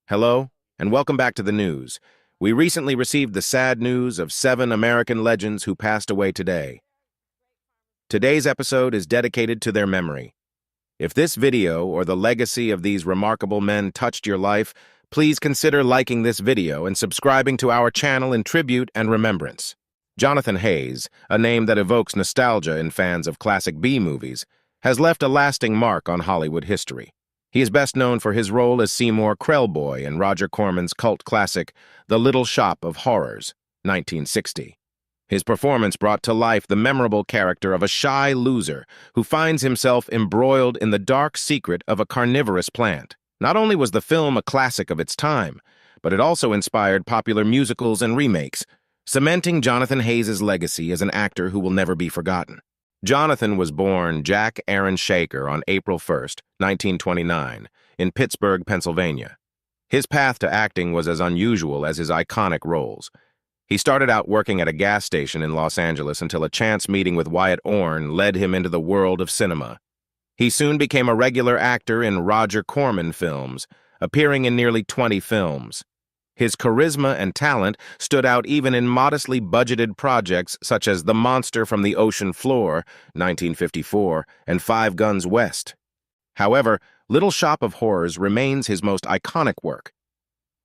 Hello, and welcome back to the news. We recently received the sad news of 7 American legends who passed away today. Today's episode is dedicated to their memory. If this video or the legacy of these remarkable men touched your life, please consider liking this video and subscribing to our channel in tribute and remembrance. Jonathan Hayes, a name that evokes nostalgia in fans of classic B movies, has left a lasting mark on Hollywood history. He is best known for his role as Seymour Krellboy in Roger Corman's cult classic, The Little Shop of Horrors, 1960. His performance brought to life the memorable character of a shy loser who finds himself embroiled in the dark secret of a carnivorous plant. Not only was the film a classic of its time, but it also inspired popular musicals and remakes, cementing Jonathan Hayes' legacy as an actor who will never be forgotten. Jonathan was born Jack Aaron Shaker on April 1, 1929, in Pittsburgh, Pennsylvania. His path to acting was as unusual as his iconic roles. He started out working at a gas station in Los Angeles until a chance meeting with Wyatt Orne led him into the world of cinema. He soon became a regular actor in Roger Corman films, appearing in nearly 20 films. His charisma and talent stood out even in modestly budgeted projects such as The Monster from the Ocean Floor, 1954, and Five Guns West. However, Little Shop of Horrors remains his most iconic work.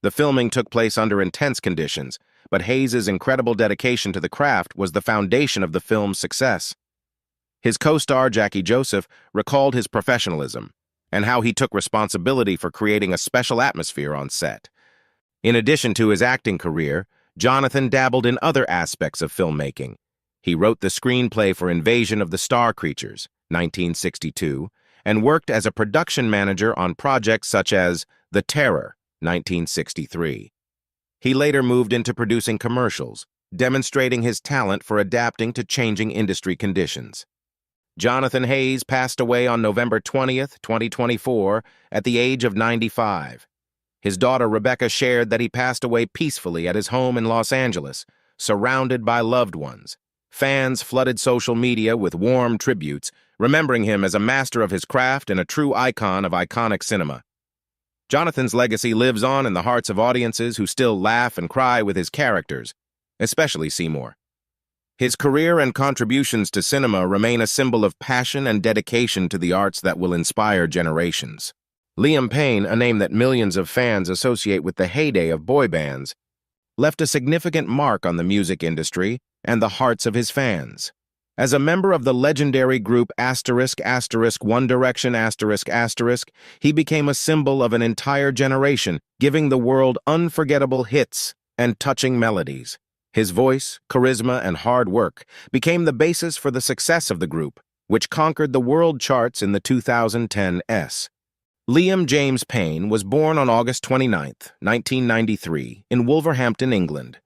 The filming took place under intense conditions, but Hayes' incredible dedication to the craft was the foundation of the film's success. His co-star Jackie Joseph recalled his professionalism and how he took responsibility for creating a special atmosphere on set. In addition to his acting career, Jonathan dabbled in other aspects of filmmaking. He wrote the screenplay for Invasion of the Star Creatures, 1962, and worked as a production manager on projects such as The Terror, 1963. He later moved into producing commercials, demonstrating his talent for adapting to changing industry conditions. Jonathan Hayes passed away on November 20th, 2024, at the age of 95. His daughter Rebecca shared that he passed away peacefully at his home in Los Angeles, surrounded by loved ones. Fans flooded social media with warm tributes, remembering him as a master of his craft and a true icon of iconic cinema. Jonathan's legacy lives on in the hearts of audiences who still laugh and cry with his characters, especially Seymour. His career and contributions to cinema remain a symbol of passion and dedication to the arts that will inspire generations. Liam Payne, a name that millions of fans associate with the heyday of boy bands, left a significant mark on the music industry and the hearts of his fans. As a member of the legendary group One Direction he became a symbol of an entire generation, giving the world unforgettable hits and touching melodies. His voice, charisma, and hard work became the basis for the success of the group, which conquered the world charts in the 2010s. Liam James Payne was born on August 29, 1993, in Wolverhampton, England.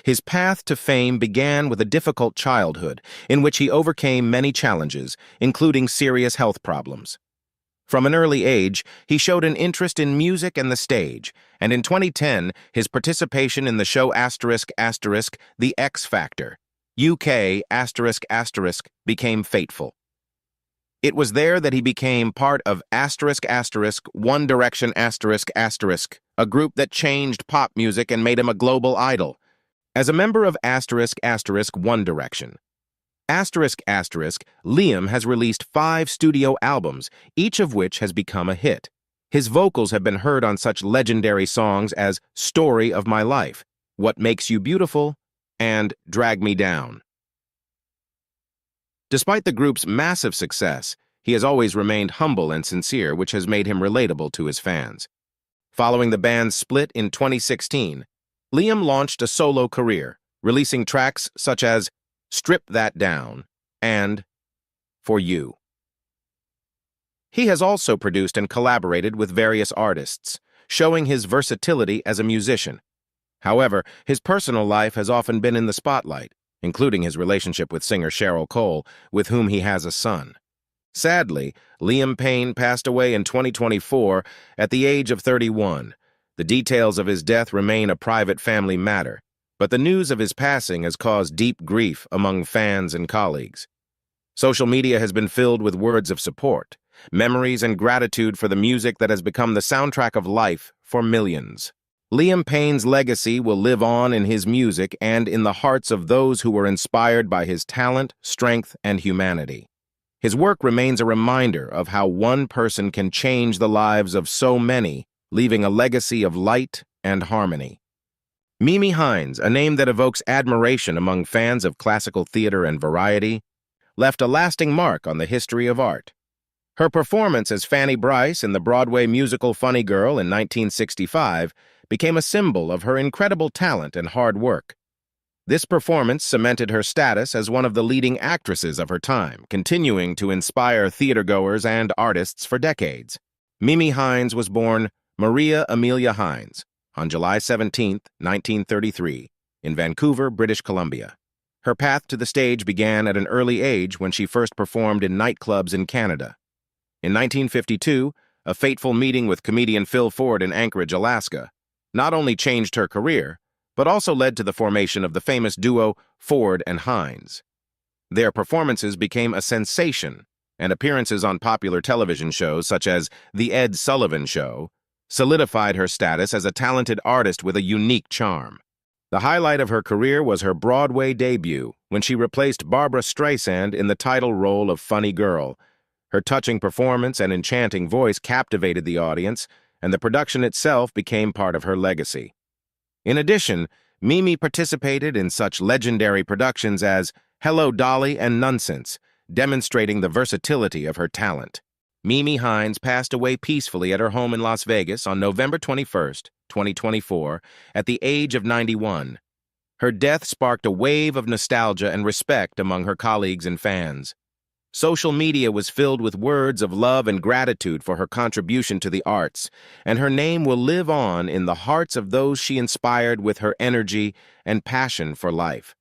His path to fame began with a difficult childhood in which he overcame many challenges, including serious health problems. From an early age, he showed an interest in music and the stage, and in 2010, his participation in the show The X Factor, UK became fateful. It was there that he became part of One Direction a group that changed pop music and made him a global idol. As a member of One Direction, Liam has released 5 studio albums, each of which has become a hit. His vocals have been heard on such legendary songs as Story of My Life, What Makes You Beautiful, and Drag Me Down. Despite the group's massive success, he has always remained humble and sincere, which has made him relatable to his fans. Following the band's split in 2016, Liam launched a solo career, releasing tracks such as Strip That Down and For You. He has also produced and collaborated with various artists, showing his versatility as a musician. However, his personal life has often been in the spotlight, including his relationship with singer Cheryl Cole, with whom he has a son. Sadly, Liam Payne passed away in 2024 at the age of 31. The details of his death remain a private family matter, but the news of his passing has caused deep grief among fans and colleagues. Social media has been filled with words of support, memories, and gratitude for the music that has become the soundtrack of life for millions. Liam Payne's legacy will live on in his music and in the hearts of those who were inspired by his talent, strength, and humanity. His work remains a reminder of how one person can change the lives of so many, leaving a legacy of light and harmony. Mimi Hines, a name that evokes admiration among fans of classical theater and variety, left a lasting mark on the history of art. Her performance as Fanny Brice in the Broadway musical Funny Girl in 1965 became a symbol of her incredible talent and hard work. This performance cemented her status as one of the leading actresses of her time, continuing to inspire theatergoers and artists for decades. Mimi Hines was born Maria Amelia Hines on July 17, 1933, in Vancouver, British Columbia. Her path to the stage began at an early age when she first performed in nightclubs in Canada. In 1952, a fateful meeting with comedian Phil Ford in Anchorage, Alaska, not only changed her career, but also led to the formation of the famous duo Ford and Hines. Their performances became a sensation, and appearances on popular television shows such as The Ed Sullivan Show solidified her status as a talented artist with a unique charm. The highlight of her career was her Broadway debut, when she replaced Barbra Streisand in the title role of Funny Girl. Her touching performance and enchanting voice captivated the audience, and the production itself became part of her legacy. In addition, Mimi participated in such legendary productions as Hello, Dolly and Nonsense, demonstrating the versatility of her talent. Mimi Hines passed away peacefully at her home in Las Vegas on November 21, 2024, at the age of 91. Her death sparked a wave of nostalgia and respect among her colleagues and fans. Social media was filled with words of love and gratitude for her contribution to the arts, and her name will live on in the hearts of those she inspired with her energy and passion for life.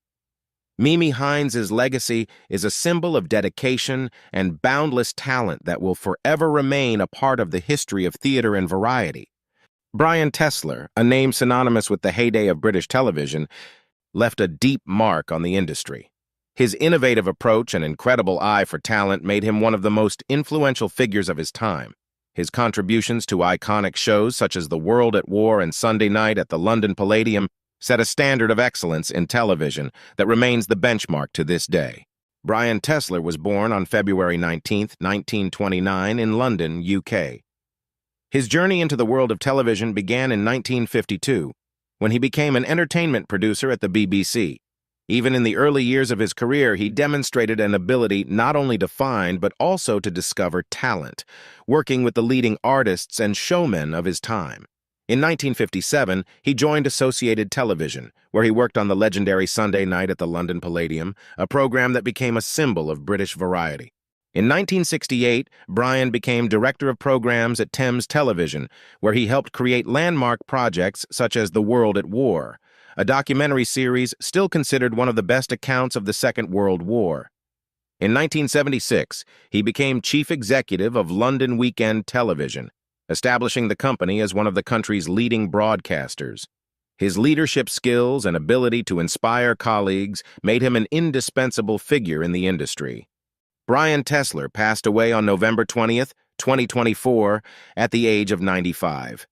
Mimi Hines' legacy is a symbol of dedication and boundless talent that will forever remain a part of the history of theater and variety. Brian Tesler, a name synonymous with the heyday of British television, left a deep mark on the industry. His innovative approach and incredible eye for talent made him one of the most influential figures of his time. His contributions to iconic shows such as The World at War and Sunday Night at the London Palladium set a standard of excellence in television that remains the benchmark to this day. Brian Tesler was born on February 19, 1929, in London, UK. His journey into the world of television began in 1952, when he became an entertainment producer at the BBC. Even in the early years of his career, he demonstrated an ability not only to find but also to discover talent, working with the leading artists and showmen of his time. In 1957, he joined Associated Television, where he worked on the legendary Sunday Night at the London Palladium, a program that became a symbol of British variety. In 1968, Brian became Director of Programs at Thames Television, where he helped create landmark projects such as The World at War, a documentary series still considered one of the best accounts of the Second World War. In 1976, he became Chief Executive of London Weekend Television, establishing the company as one of the country's leading broadcasters. His leadership skills and ability to inspire colleagues made him an indispensable figure in the industry. Brian Tesler passed away on November 20th, 2024, at the age of 95.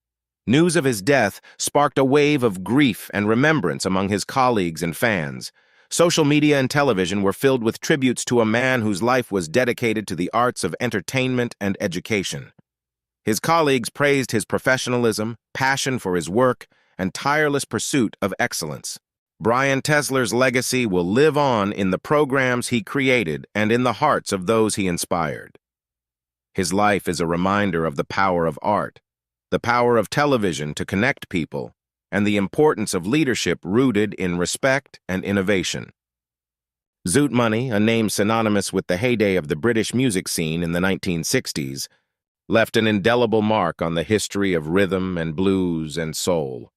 News of his death sparked a wave of grief and remembrance among his colleagues and fans. Social media and television were filled with tributes to a man whose life was dedicated to the arts of entertainment and education. His colleagues praised his professionalism, passion for his work, and tireless pursuit of excellence. Brian Tesler's legacy will live on in the programs he created and in the hearts of those he inspired. His life is a reminder of the power of art, the power of television to connect people, and the importance of leadership rooted in respect and innovation. Zoot Money, a name synonymous with the heyday of the British music scene in the 1960s, left an indelible mark on the history of rhythm and blues and soul.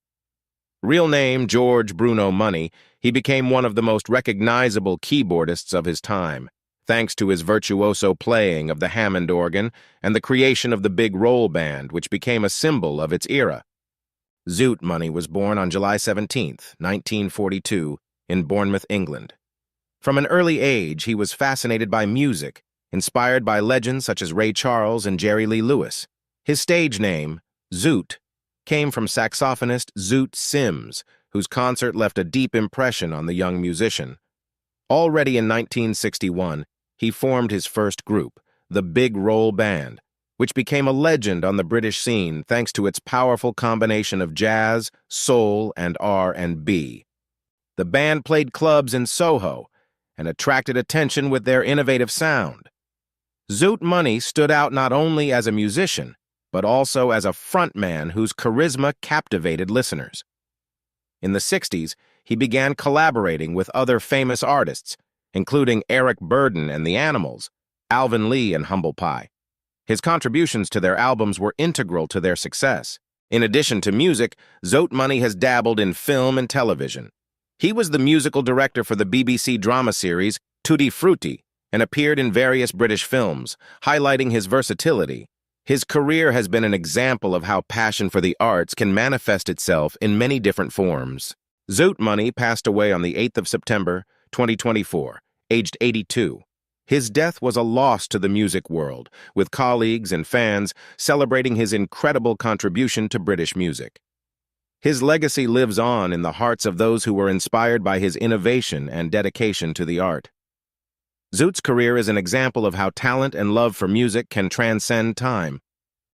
Real name George Bruno Money, he became one of the most recognizable keyboardists of his time, thanks to his virtuoso playing of the Hammond organ and the creation of the big roll band, which became a symbol of its era. Zoot Money was born on July 17, 1942, in Bournemouth, England. From an early age, he was fascinated by music inspired by legends such as Ray Charles and Jerry Lee Lewis. His stage name, Zoot, came from saxophonist Zoot Sims, whose concert left a deep impression on the young musician. Already in 1961, he formed his first group, the Big Roll Band, which became a legend on the British scene thanks to its powerful combination of jazz, soul, and R&B. The band played clubs in Soho and attracted attention with their innovative sound. Zoot Money stood out not only as a musician, but also as a frontman whose charisma captivated listeners. In the 60s, he began collaborating with other famous artists, including Eric Burdon and the Animals, Alvin Lee and Humble Pie. His contributions to their albums were integral to their success. In addition to music, Zoot Money has dabbled in film and television. He was the musical director for the BBC drama series Tutti Frutti and appeared in various British films, highlighting his versatility. His career has been an example of how passion for the arts can manifest itself in many different forms. Zoot Money passed away on the 8th of September, 2024, aged 82. His death was a loss to the music world, with colleagues and fans celebrating his incredible contribution to British music. His legacy lives on in the hearts of those who were inspired by his innovation and dedication to the art. Zoot's career is an example of how talent and love for music can transcend time.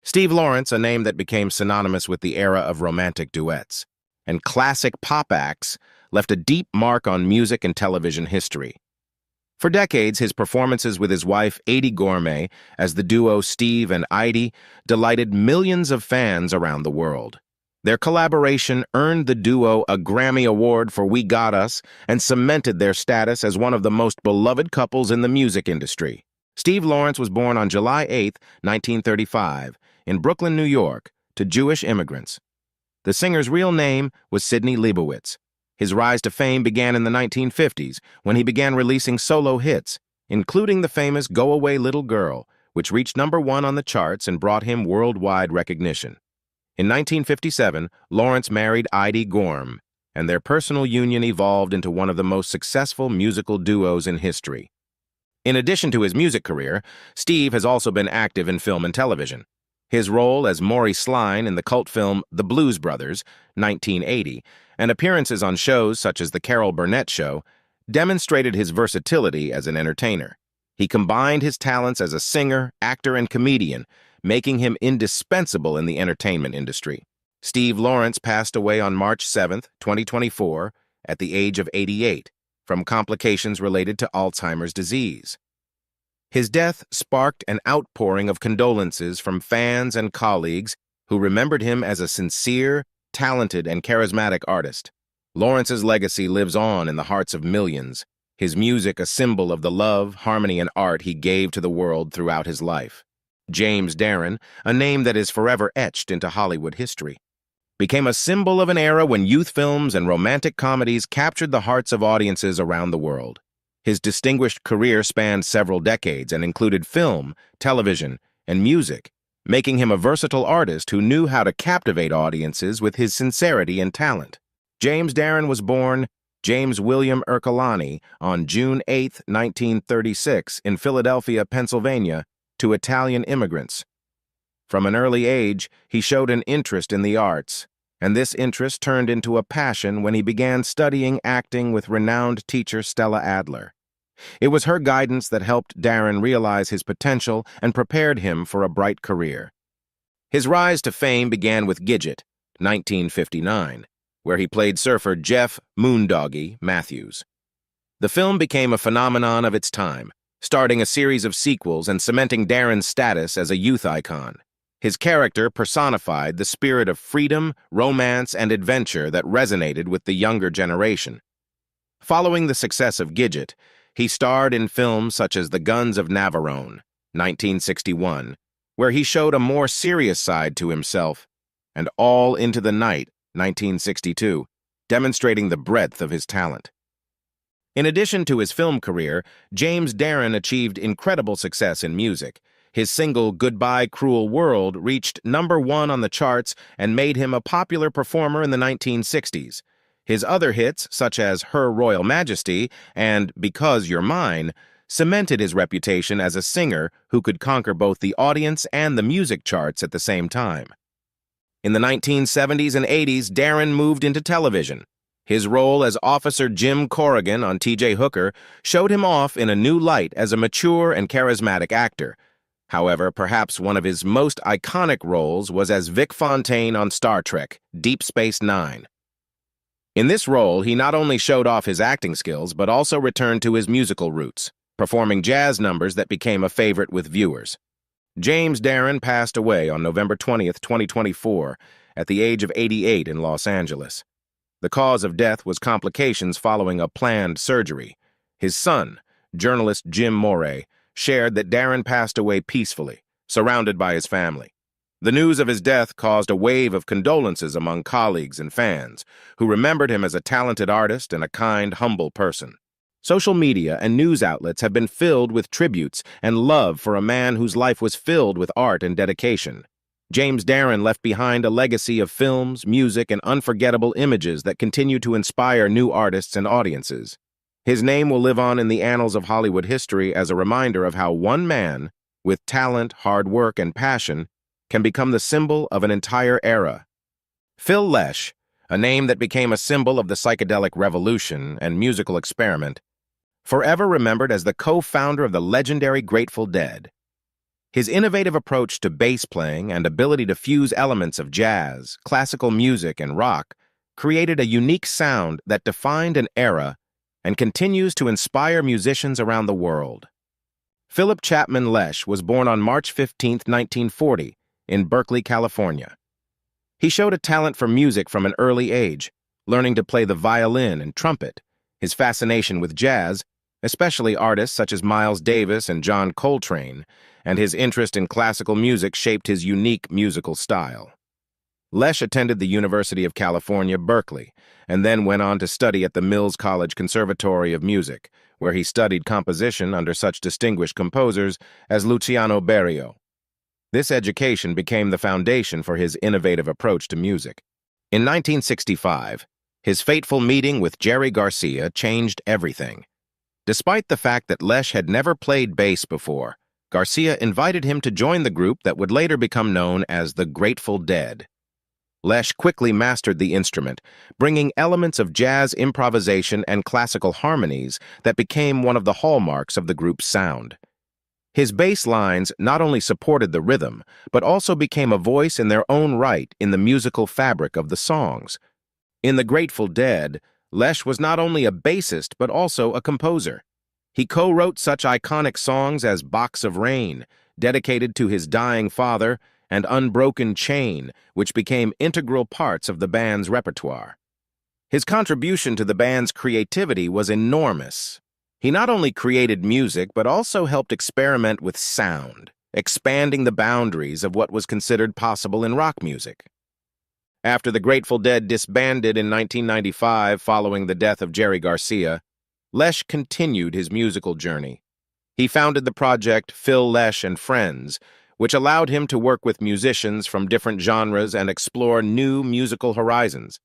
Steve Lawrence, a name that became synonymous with the era of romantic duets, and classic pop acts, left a deep mark on music and television history. For decades, his performances with his wife, Eydie Gormé, as the duo Steve and Eydie, delighted millions of fans around the world. Their collaboration earned the duo a Grammy Award for We Got Us and cemented their status as one of the most beloved couples in the music industry. Steve Lawrence was born on July 8, 1935, in Brooklyn, New York, to Jewish immigrants. The singer's real name was Sidney Leibowitz. His rise to fame began in the 1950s when he began releasing solo hits, including the famous Go Away Little Girl, which reached #1 on the charts and brought him worldwide recognition. In 1957, Lawrence married Eydie Gormé, and their personal union evolved into one of the most successful musical duos in history. In addition to his music career, Steve has also been active in film and television. His role as Maury Sline in the cult film The Blues Brothers, 1980, and appearances on shows such as The Carol Burnett Show demonstrated his versatility as an entertainer. He combined his talents as a singer, actor, and comedian, making him indispensable in the entertainment industry. Steve Lawrence passed away on March 7, 2024, at the age of 88, from complications related to Alzheimer's disease. His death sparked an outpouring of condolences from fans and colleagues who remembered him as a sincere, talented, and charismatic artist. Lawrence's legacy lives on in the hearts of millions, his music a symbol of the love, harmony, and art he gave to the world throughout his life. James Darren, a name that is forever etched into Hollywood history, became a symbol of an era when youth films and romantic comedies captured the hearts of audiences around the world. His distinguished career spanned several decades and included film, television, and music, making him a versatile artist who knew how to captivate audiences with his sincerity and talent. James Darren was born James William Ercolani on June 8, 1936, in Philadelphia, Pennsylvania, to Italian immigrants. From an early age, he showed an interest in the arts, and this interest turned into a passion when he began studying acting with renowned teacher Stella Adler. It was her guidance that helped Darren realize his potential and prepared him for a bright career. His rise to fame began with Gidget, 1959, where he played surfer Jeff "Moondoggy" Matthews. The film became a phenomenon of its time, starting a series of sequels and cementing Darren's status as a youth icon. His character personified the spirit of freedom, romance, and adventure that resonated with the younger generation. Following the success of Gidget, he starred in films such as The Guns of Navarone, 1961, where he showed a more serious side to himself, and All Into the Night, 1962, demonstrating the breadth of his talent. In addition to his film career, James Darren achieved incredible success in music. His single Goodbye Cruel World reached #1 on the charts and made him a popular performer in the 1960s. His other hits, such as Her Royal Majesty and Because You're Mine, cemented his reputation as a singer who could conquer both the audience and the music charts at the same time. In the 1970s and 80s, Darren moved into television. His role as Officer Jim Corrigan on T.J. Hooker showed him off in a new light as a mature and charismatic actor. However, perhaps one of his most iconic roles was as Vic Fontaine on Star Trek, Deep Space Nine. In this role, he not only showed off his acting skills, but also returned to his musical roots, performing jazz numbers that became a favorite with viewers. James Darren passed away on November 20th, 2024, at the age of 88 in Los Angeles. The cause of death was complications following a planned surgery. His son, journalist Jim Moray, shared that Darren passed away peacefully, surrounded by his family. The news of his death caused a wave of condolences among colleagues and fans, who remembered him as a talented artist and a kind, humble person. Social media and news outlets have been filled with tributes and love for a man whose life was filled with art and dedication. James Darren left behind a legacy of films, music, and unforgettable images that continue to inspire new artists and audiences. His name will live on in the annals of Hollywood history as a reminder of how one man, with talent, hard work, and passion, can become the symbol of an entire era. Phil Lesh, a name that became a symbol of the psychedelic revolution and musical experiment, forever remembered as the co-founder of the legendary Grateful Dead. His innovative approach to bass playing and ability to fuse elements of jazz, classical music, and rock created a unique sound that defined an era and continues to inspire musicians around the world. Philip Chapman Lesh was born on March 15, 1940, in Berkeley, California. He showed a talent for music from an early age, learning to play the violin and trumpet. His fascination with jazz, especially artists such as Miles Davis and John Coltrane, and his interest in classical music shaped his unique musical style. Lesh attended the University of California, Berkeley, and then went on to study at the Mills College Conservatory of Music, where he studied composition under such distinguished composers as Luciano Berio. This education became the foundation for his innovative approach to music. In 1965, his fateful meeting with Jerry Garcia changed everything. Despite the fact that Lesh had never played bass before, Garcia invited him to join the group that would later become known as the Grateful Dead. Lesh quickly mastered the instrument, bringing elements of jazz improvisation and classical harmonies that became one of the hallmarks of the group's sound. His bass lines not only supported the rhythm, but also became a voice in their own right in the musical fabric of the songs. In the Grateful Dead, Lesh was not only a bassist but also a composer. He co-wrote such iconic songs as Box of Rain, dedicated to his dying father, and Unbroken Chain, which became integral parts of the band's repertoire. His contribution to the band's creativity was enormous. He not only created music, but also helped experiment with sound, expanding the boundaries of what was considered possible in rock music. After the Grateful Dead disbanded in 1995 following the death of Jerry Garcia, Lesh continued his musical journey. He founded the project Phil Lesh and Friends, which allowed him to work with musicians from different genres and explore new musical horizons.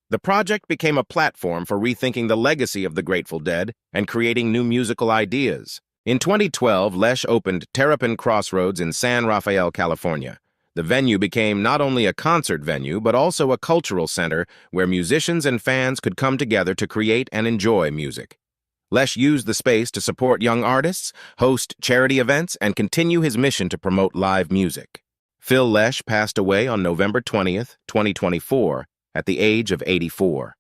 The project became a platform for rethinking the legacy of the Grateful Dead and creating new musical ideas. In 2012, Lesh opened Terrapin Crossroads in San Rafael, California. The venue became not only a concert venue, but also a cultural center where musicians and fans could come together to create and enjoy music. Lesh used the space to support young artists, host charity events, and continue his mission to promote live music. Phil Lesh passed away on November 20th, 2024, at the age of 84.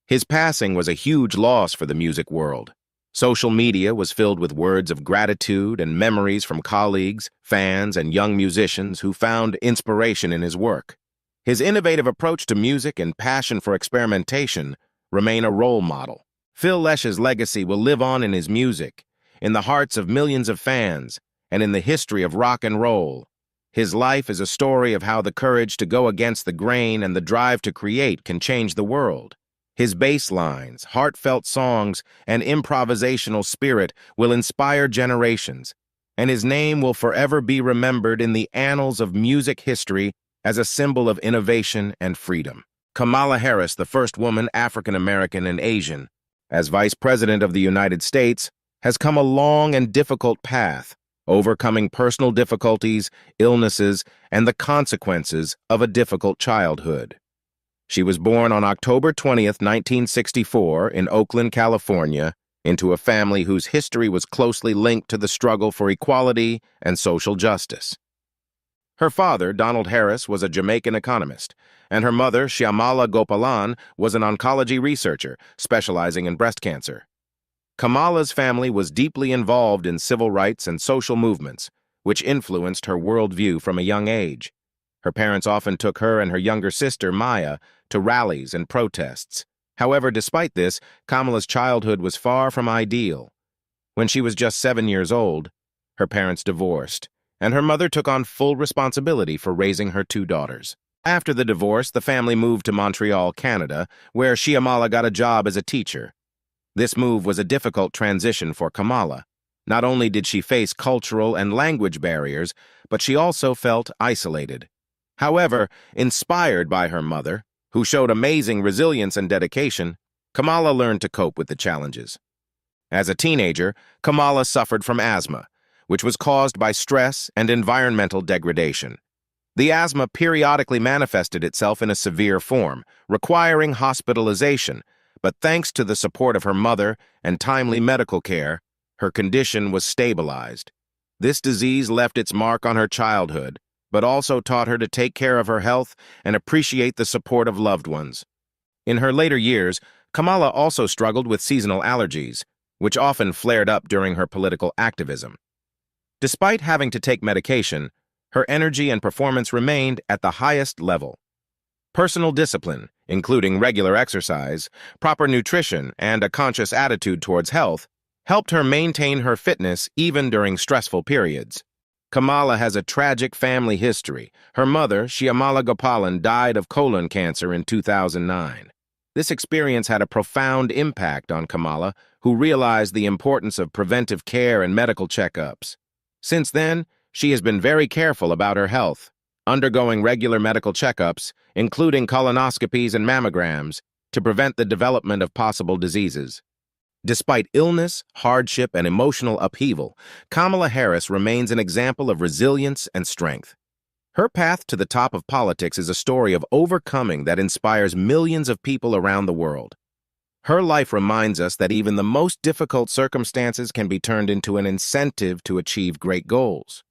His passing was a huge loss for the music world. Social media was filled with words of gratitude and memories from colleagues, fans, and young musicians who found inspiration in his work. His innovative approach to music and passion for experimentation remain a role model. Phil Lesh's legacy will live on in his music, in the hearts of millions of fans, and in the history of rock and roll. His life is a story of how the courage to go against the grain and the drive to create can change the world. His bass lines, heartfelt songs, and improvisational spirit will inspire generations, and his name will forever be remembered in the annals of music history as a symbol of innovation and freedom. Kamala Harris, the first woman African American and Asian, as Vice President of the United States, has come a long and difficult path, overcoming personal difficulties, illnesses, and the consequences of a difficult childhood. She was born on October 20th, 1964, in Oakland, California, into a family whose history was closely linked to the struggle for equality and social justice. Her father, Donald Harris, was a Jamaican economist, and her mother, Shyamala Gopalan, was an oncology researcher specializing in breast cancer. Kamala's family was deeply involved in civil rights and social movements, which influenced her worldview from a young age. Her parents often took her and her younger sister, Maya, to rallies and protests. However, despite this, Kamala's childhood was far from ideal. When she was just 7 years old, her parents divorced, and her mother took on full responsibility for raising her 2 daughters. After the divorce, the family moved to Montreal, Canada, where Shyamala got a job as a teacher. This move was a difficult transition for Kamala. Not only did she face cultural and language barriers, but she also felt isolated. However, inspired by her mother, who showed amazing resilience and dedication, Kamala learned to cope with the challenges. As a teenager, Kamala suffered from asthma, which was caused by stress and environmental degradation. The asthma periodically manifested itself in a severe form, requiring hospitalization, but thanks to the support of her mother and timely medical care, her condition was stabilized. This disease left its mark on her childhood, but also taught her to take care of her health and appreciate the support of loved ones. In her later years, Kamala also struggled with seasonal allergies, which often flared up during her political activism. Despite having to take medication, her energy and performance remained at the highest level. Personal discipline, including regular exercise, proper nutrition, and a conscious attitude towards health, helped her maintain her fitness even during stressful periods. Kamala has a tragic family history. Her mother, Shyamala Gopalan, died of colon cancer in 2009. This experience had a profound impact on Kamala, who realized the importance of preventive care and medical checkups. Since then, she has been very careful about her health, undergoing regular medical checkups, including colonoscopies and mammograms, to prevent the development of possible diseases. Despite illness, hardship, and emotional upheaval, Kamala Harris remains an example of resilience and strength. Her path to the top of politics is a story of overcoming that inspires millions of people around the world. Her life reminds us that even the most difficult circumstances can be turned into an incentive to achieve great goals.